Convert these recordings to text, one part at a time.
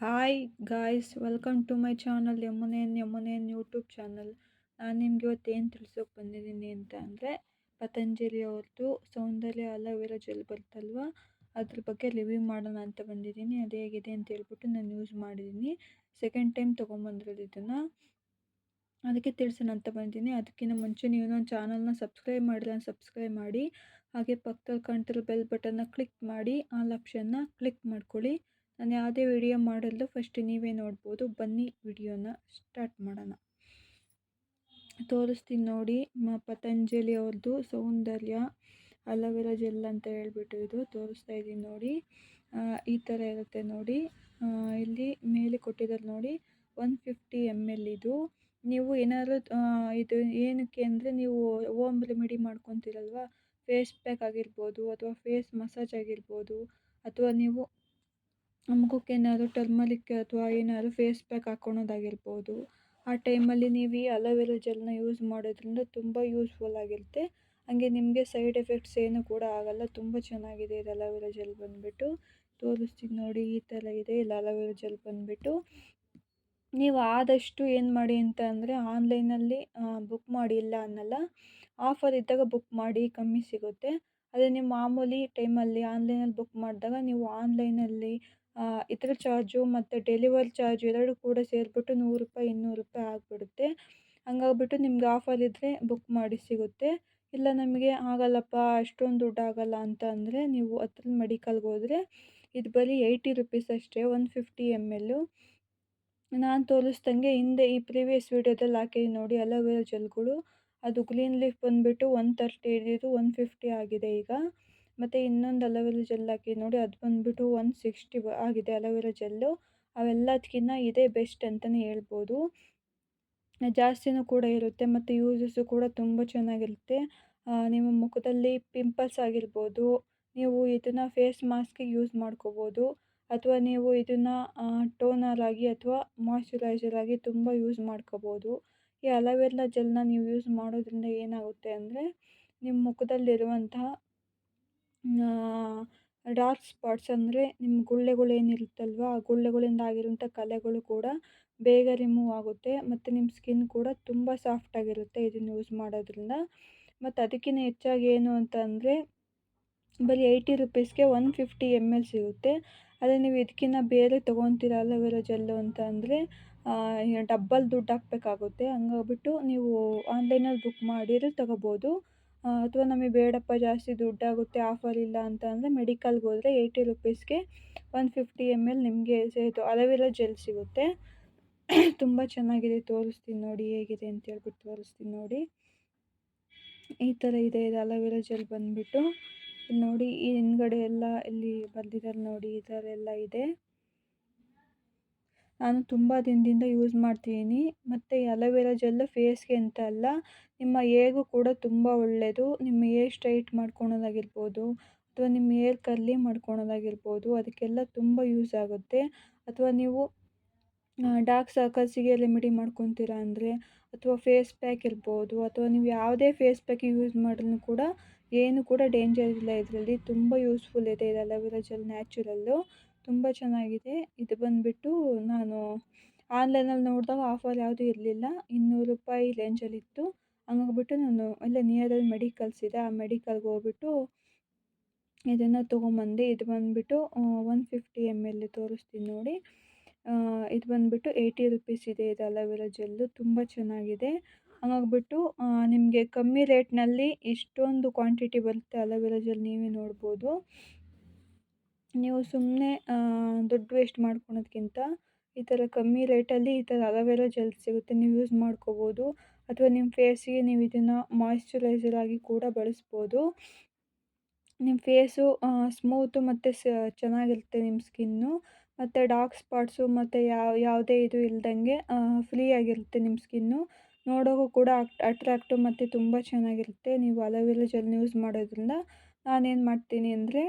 Hi guys, welcome to my channel ಯಮುನೇನ್ YouTube channel. ನಾನು ನಿಮ್ಗೆ ಇವತ್ತು ಏನು ತಿಳಿಸೋಕೆ ಬಂದಿದ್ದೀನಿ ಅಂತ ಅಂದರೆ, ಪತಂಜಲಿ ಅವ್ರದ್ದು ಸೌಂದರ್ಯ ಅಲೋವೆರಾ ಜೆಲ್ ಬರ್ತಲ್ವ, ಅದ್ರ ಬಗ್ಗೆ ರಿವ್ಯೂ ಮಾಡೋಣ ಅಂತ ಬಂದಿದ್ದೀನಿ. ಅದು ಹೇಗಿದೆ ಅಂತ ಹೇಳ್ಬಿಟ್ಟು ನಾನು ಯೂಸ್ ಮಾಡಿದ್ದೀನಿ. ಸೆಕೆಂಡ್ ಟೈಮ್ ತೊಗೊಂಬಂದಿರೋದು ಇದನ್ನು, ಅದಕ್ಕೆ ತಿಳಿಸೋಣ ಅಂತ ಬಂದಿದ್ದೀನಿ. ಅದಕ್ಕಿಂತ ಮುಂಚೆ ನೀವು ನನ್ನ ಚಾನಲ್ನ ಸಬ್ಸ್ಕ್ರೈಬ್ ಮಾಡಿಲ್ಲ ಸಬ್ಸ್ಕ್ರೈಬ್ ಮಾಡಿ, ಹಾಗೆ ಪಕ್ಕದಲ್ಲಿ ಕಾಣ್ತಿರೋ ಬೆಲ್ ಬಟನ್ನ ಕ್ಲಿಕ್ ಮಾಡಿ ಆಲ್ ಆಪ್ಷನ್ನ ಕ್ಲಿಕ್ ಮಾಡ್ಕೊಳ್ಳಿ. ನಾನು ಯಾವುದೇ ವಿಡಿಯೋ ಮಾಡಲು ಫಸ್ಟ್ ನೀವೇ ನೋಡ್ಬೋದು. ಬನ್ನಿ ವಿಡಿಯೋನ ಸ್ಟಾರ್ಟ್ ಮಾಡೋಣ. ತೋರಿಸ್ತೀನಿ ನೋಡಿ. ಪತಂಜಲಿ ಅವ್ರದ್ದು ಸೌಂದರ್ಯ ಅಲೋವೆರಾ ಜೆಲ್ ಅಂತ ಹೇಳ್ಬಿಟ್ಟು ಇದು ತೋರಿಸ್ತಾ ಇದ್ದೀನಿ ನೋಡಿ. ಈ ಥರ ಇರುತ್ತೆ ನೋಡಿ. ಇಲ್ಲಿ ಮೇಲೆ ಕೊಟ್ಟಿದ್ದಾರೆ ನೋಡಿ, 150 ml ಇದು. ನೀವು ಏನಾದರೂ ಇದು ಏನಕ್ಕೆ ಅಂದರೆ, ನೀವು ಹೋಮ್ ರೆಮಿಡಿ ಮಾಡ್ಕೊತೀರಲ್ವ, ಫೇಸ್ ಪ್ಯಾಕ್ ಆಗಿರ್ಬೋದು ಅಥವಾ ಫೇಸ್ ಮಸಾಜ್ ಆಗಿರ್ಬೋದು, ಅಥವಾ ನೀವು ಮುಖಕ್ಕೆ ಏನಾದರೂ ಟರ್ಮರಿಕ್ ಅಥವಾ ಏನಾದರೂ ಫೇಸ್ ಪ್ಯಾಕ್ ಹಾಕ್ಕೊಳೋದಾಗಿರ್ಬೋದು, ಆ ಟೈಮಲ್ಲಿ ನೀವು ಈ ಅಲೋವೆರಾ ಜೆಲ್ನ ಯೂಸ್ ಮಾಡೋದ್ರಿಂದ ತುಂಬ ಯೂಸ್ಫುಲ್ ಆಗಿರುತ್ತೆ. ಹಾಗೆ ನಿಮಗೆ ಸೈಡ್ ಎಫೆಕ್ಟ್ಸ್ ಏನು ಕೂಡ ಆಗೋಲ್ಲ. ತುಂಬ ಚೆನ್ನಾಗಿದೆ ಇದು ಅಲೋವೆರಾ ಜೆಲ್ ಬಂದುಬಿಟ್ಟು. ತೋರಿಸ್ತೀನಿ ನೋಡಿ, ಈ ಥರ ಇದೆ ಇಲ್ಲಿ ಅಲೋವೆರಾ ಜೆಲ್ ಬಂದುಬಿಟ್ಟು. ನೀವು ಆದಷ್ಟು ಏನು ಮಾಡಿ ಅಂತ ಅಂದರೆ, ಆನ್ಲೈನಲ್ಲಿ ಬುಕ್ ಮಾಡಿ, ಇಲ್ಲ ಅನ್ನಲ್ಲ. ಆಫರ್ ಇದ್ದಾಗ ಬುಕ್ ಮಾಡಿ, ಕಮ್ಮಿ ಸಿಗುತ್ತೆ. ಅದೇ ನೀವು ಮಾಮೂಲಿ ಟೈಮಲ್ಲಿ ಆನ್ಲೈನಲ್ಲಿ ಬುಕ್ ಮಾಡಿದಾಗ ನೀವು ಆನ್ಲೈನಲ್ಲಿ ಇದರ ಚಾರ್ಜು ಮತ್ತು ಡೆಲಿವರಿ ಚಾರ್ಜ್ ಎರಡೂ ಕೂಡ ಸೇರಿಬಿಟ್ಟು ₹100 ₹200 ಆಗಿಬಿಡುತ್ತೆ. ಹಂಗಾಗ್ಬಿಟ್ಟು ನಿಮ್ಗೆ ಆಫರ್ ಇದ್ದರೆ ಬುಕ್ ಮಾಡಿ ಸಿಗುತ್ತೆ. ಇಲ್ಲ ನಮಗೆ ಆಗಲ್ಲಪ್ಪ, ಅಷ್ಟೊಂದು ದುಡ್ಡು ಆಗಲ್ಲ ಅಂತ ಅಂದರೆ, ನೀವು ಹತ್ರದ ಮೆಡಿಕಲ್ಗೆ ಹೋದರೆ ಇದು ಬರೀ ₹80 ಅಷ್ಟೇ, 150 ml. ನಾನು ತೋರಿಸ್ದಂಗೆ ಹಿಂದೆ ಈ ಪ್ರೀವಿಯಸ್ ವೀಡಿಯೋದಲ್ಲಿ ಹಾಕಿದ್ದೀನಿ ನೋಡಿ ಅಲೋವೆರಾ ಜೆಲ್ಗಳು. ಅದು ಗ್ರೀನ್ ಲೀಫ್ ಬಂದುಬಿಟ್ಟು 130 ಇದ್ದಿದ್ದು 150 ಆಗಿದೆ ಈಗ. ಮತ್ತು ಇನ್ನೊಂದು ಅಲೋವೆರಾ ಜೆಲ್ ಹಾಕಿದ್ದೀನಿ ನೋಡಿ, ಅದು ಬಂದುಬಿಟ್ಟು 160 ಆಗಿದೆ ಅಲೋವೆರಾ ಜೆಲ್ಲು. ಅವೆಲ್ಲದಕ್ಕಿಂತ ಇದೇ ಬೆಸ್ಟ್ ಅಂತಲೇ ಹೇಳ್ಬೋದು. ಜಾಸ್ತಿನೂ ಕೂಡ ಇರುತ್ತೆ ಮತ್ತು ಯೂಸಸ್ಸು ಕೂಡ ತುಂಬ ಚೆನ್ನಾಗಿರುತ್ತೆ. ನಿಮ್ಮ ಮುಖದಲ್ಲಿ ಪಿಂಪಲ್ಸ್ ಆಗಿರ್ಬೋದು, ನೀವು ಇದನ್ನು ಫೇಸ್ ಮಾಸ್ಕಿಗೆ ಯೂಸ್ ಮಾಡ್ಕೋಬೋದು, ಅಥವಾ ನೀವು ಇದನ್ನು ಟೋನರ್ ಆಗಿ ಅಥವಾ ಮಾಯ್ಶ್ಚರೈಸರ್ ಆಗಿ ತುಂಬ ಯೂಸ್ ಮಾಡ್ಕೋಬೋದು. ಈ ಅಲೋವೆರಾ ಜೆಲ್ನ ನೀವು ಯೂಸ್ ಮಾಡೋದ್ರಿಂದ ಏನಾಗುತ್ತೆ ಅಂದರೆ, ನಿಮ್ಮ ಮುಖದಲ್ಲಿರುವಂತಹ ಡಾರ್ಕ್ ಸ್ಪಾಟ್ಸ್ ಅಂದರೆ ನಿಮ್ಮ ಗುಳ್ಳೆಗಳೇನಿರುತ್ತಲ್ವ, ಆ ಗುಳ್ಳೆಗಳಿಂದ ಆಗಿರುವಂಥ ಕಲೆಗಳು ಕೂಡ ಬೇಗ ರಿಮೂವ್ ಆಗುತ್ತೆ. ಮತ್ತು ನಿಮ್ಮ ಸ್ಕಿನ್ ಕೂಡ ತುಂಬ ಸಾಫ್ಟಾಗಿರುತ್ತೆ ಇದನ್ನು ಯೂಸ್ ಮಾಡೋದ್ರಿಂದ. ಮತ್ತು ಅದಕ್ಕಿಂತ ಹೆಚ್ಚಾಗಿ ಏನು ಅಂತ ಅಂದರೆ, ಬರೀ ₹80ಗೆ 150 ml ಸಿಗುತ್ತೆ. ಅದೇ ನೀವು ಇದಕ್ಕಿಂತ ಬೇರೆ ತೊಗೊತೀರ ಅಲೋವೆರಾ ಜೆಲ್ಲು ಅಂತ ಅಂದರೆ ಡಬ್ಬಲ್ ದುಡ್ಡು ಹಾಕಬೇಕಾಗುತ್ತೆ. ಹಂಗಾಗ್ಬಿಟ್ಟು ನೀವು ಆನ್ಲೈನಲ್ಲಿ ಬುಕ್ ಮಾಡಿದ್ರೆ ತೊಗೋಬೋದು. ಅಥವಾ ನಮಗೆ ಬೇಡಪ್ಪ, ಜಾಸ್ತಿ ದುಡ್ಡಾಗುತ್ತೆ, ಆಫರ್ ಇಲ್ಲ ಅಂತ ಅಂದರೆ ಮೆಡಿಕಲ್ಗೆ ಹೋದರೆ ₹80ಗೆ 150 ml ನಿಮಗೆ ಇದು ಅಲೋವೆರಾ ಜೆಲ್ ಸಿಗುತ್ತೆ. ತುಂಬ ಚೆನ್ನಾಗಿದೆ. ತೋರಿಸ್ತೀನಿ ನೋಡಿ ಹೇಗಿದೆ ಅಂತ ಹೇಳ್ಬಿಟ್ಟು ತೋರಿಸ್ತೀನಿ ನೋಡಿ. ಈ ಥರ ಇದೆ ಇದು ಅಲೋವೆರಾ ಜೆಲ್ ಬಂದುಬಿಟ್ಟು. ಇಲ್ಲಿ ನೋಡಿ, ಈ ಹಿಂದ್ಗಡೆ ಎಲ್ಲ ಇಲ್ಲಿ ಬರೆದಿದ್ದಾರೆ ನೋಡಿ, ಈ ಥರ ಎಲ್ಲ ಇದೆ. ನಾನು ತುಂಬ ದಿನದಿಂದ ಯೂಸ್ ಮಾಡ್ತಿದ್ದೀನಿ. ಮತ್ತು ಈ ಅಲೋವೆರಾ ಜೆಲ್ಲು ಫೇಸ್ಗೆ ಅಂತ ಅಲ್ಲ, ನಿಮ್ಮ ಹೇರ್ಗೂ ಕೂಡ ತುಂಬ ಒಳ್ಳೆಯದು. ನಿಮ್ಮ ಹೇರ್ ಸ್ಟ್ರೈಟ್ ಮಾಡ್ಕೊಳೋದಾಗಿರ್ಬೋದು, ಅಥವಾ ನಿಮ್ಮ ಹೇರ್ ಕರ್ಲಿ ಮಾಡ್ಕೊಳೋದಾಗಿರ್ಬೋದು, ಅದಕ್ಕೆಲ್ಲ ತುಂಬ ಯೂಸ್ ಆಗುತ್ತೆ. ಅಥವಾ ನೀವು ಡಾರ್ಕ್ ಸರ್ಕಲ್ಸಿಗೆ ರೆಮಿಡಿ ಮಾಡ್ಕೊತೀರಾ ಅಂದರೆ, ಅಥವಾ ಫೇಸ್ ಪ್ಯಾಕ್ ಇರ್ಬೋದು, ಅಥವಾ ನೀವು ಯಾವುದೇ ಫೇಸ್ ಪ್ಯಾಕ್ ಯೂಸ್ ಮಾಡಿದ್ರೂ ಕೂಡ ಏನು ಕೂಡ ಡೇಂಜರ್ ಇಲ್ಲ ಇದರಲ್ಲಿ. ತುಂಬ ಯೂಸ್ಫುಲ್ ಇದೆ ಇದು ಅಲೋವೆರಾ ಜೆಲ್, ನ್ಯಾಚುರಲ್ಲು, ತುಂಬ ಚೆನ್ನಾಗಿದೆ. ಇದು ಬಂದುಬಿಟ್ಟು ನಾನು ಆನ್ಲೈನಲ್ಲಿ ನೋಡಿದಾಗ ಆಫರ್ ಯಾವುದೂ ಇರಲಿಲ್ಲ, ₹200 ರೇಂಜಲ್ಲಿತ್ತು. ಹಂಗಾಗ್ಬಿಟ್ಟು ನಾನು ಅಲ್ಲೇ ನಿಯರಲ್ಲಿ ಮೆಡಿಕಲ್ಸ್ ಇದೆ, ಆ ಮೆಡಿಕಲ್ಗೆ ಹೋಗ್ಬಿಟ್ಟು ಇದನ್ನು ತೊಗೊಂಬಂದೆ. ಇದು ಬಂದುಬಿಟ್ಟು 150 ml ತೋರಿಸ್ತೀನಿ ನೋಡಿ. ಇದು ಬಂದುಬಿಟ್ಟು ₹80 ಇದೆ ಇದು ಅಲೋವೆರಾ ಜೆಲ್ಲು. ತುಂಬ ಚೆನ್ನಾಗಿದೆ. ಹಾಗಾಗ್ಬಿಟ್ಟು ನಿಮಗೆ ಕಮ್ಮಿ ರೇಟ್ನಲ್ಲಿ ಇಷ್ಟೊಂದು ಕ್ವಾಂಟಿಟಿ ಬರುತ್ತೆ ಅಲೋವೆರಾ ಜೆಲ್, ನೀವೇ ನೋಡ್ಬೋದು. ನೀವು ಸುಮ್ಮನೆ ದುಡ್ಡು ವೇಸ್ಟ್ ಮಾಡ್ಕೊಳೋದ್ಕಿಂತ ಈ ಥರ ಕಮ್ಮಿ ರೇಟಲ್ಲಿ ಈ ಥರ ಅಲೋವೆರಾ ಜೆಲ್ ಸಿಗುತ್ತೆ, ನೀವು ಯೂಸ್ ಮಾಡ್ಕೋಬೋದು. ಅಥವಾ ನಿಮ್ಮ ಫೇಸಿಗೆ ನೀವು ಇದನ್ನು ಮಾಯ್ಶ್ಚರೈಸರ್ ಆಗಿ ಕೂಡ ಬಳಸ್ಬೋದು. ನಿಮ್ಮ ಫೇಸು ಸ್ಮೂತು ಮತ್ತು ಚೆನ್ನಾಗಿರುತ್ತೆ ನಿಮ್ಮ ಸ್ಕಿನ್ನು. ಮತ್ತು ಡಾರ್ಕ್ ಸ್ಪಾಟ್ಸು ಮತ್ತು ಯಾವುದೇ ಇದು ಇಲ್ದಂಗೆ ಫ್ರೀಯಾಗಿರುತ್ತೆ ನಿಮ್ಮ ಸ್ಕಿನ್ನು. ನೋಡೋಕ್ಕೂ ಕೂಡ ಅಟ್ರಾಕ್ಟು ಮತ್ತು ತುಂಬ ಚೆನ್ನಾಗಿರುತ್ತೆ ನೀವು ಅಲೋವೆರಾ ಜೆಲ್ನ ಯೂಸ್ ಮಾಡೋದ್ರಿಂದ. ನಾನೇನು ಮಾಡ್ತೀನಿ ಅಂದರೆ,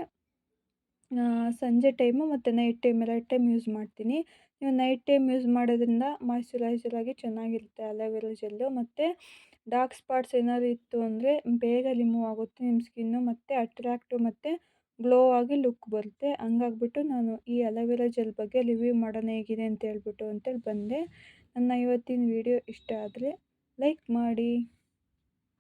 ಸಂಜೆ ಟೈಮು ಮತ್ತು ನೈಟ್ ಟೈಮ್ 2 ಟೈಮ್ ಯೂಸ್ ಮಾಡ್ತೀನಿ. ನೀವು ನೈಟ್ ಟೈಮ್ ಯೂಸ್ ಮಾಡೋದ್ರಿಂದ ಮಾಯ್ಶ್ಚರೈಸರ್ ಆಗಿ ಚೆನ್ನಾಗಿರುತ್ತೆ ಅಲೋವೆರಾ ಜೆಲ್ಲು. ಮತ್ತು ಡಾರ್ಕ್ ಸ್ಪಾಟ್ಸ್ ಏನಾದ್ರು ಇತ್ತು ಅಂದರೆ ಬೇಗ ರಿಮೂವ್ ಆಗುತ್ತೆ ನಿಮ್ಮ ಸ್ಕಿನ್ನು, ಮತ್ತು ಅಟ್ರಾಕ್ಟು ಮತ್ತು ಗ್ಲೋ ಆಗಿ ಲುಕ್ ಬರುತ್ತೆ. ಹಂಗಾಗ್ಬಿಟ್ಟು ನಾನು ಈ ಅಲೋವೆರಾ ಜೆಲ್ ಬಗ್ಗೆ ರಿವ್ಯೂ ಮಾಡೋಣ ಹೇಗಿದೆ ಅಂತ ಹೇಳ್ಬಿಟ್ಟು ಅಂತೇಳಿ ಬಂದೆ. ನನ್ನ ಇವತ್ತಿನ ವಿಡಿಯೋ ಇಷ್ಟ ಆದರೆ ಲೈಕ್ ಮಾಡಿ.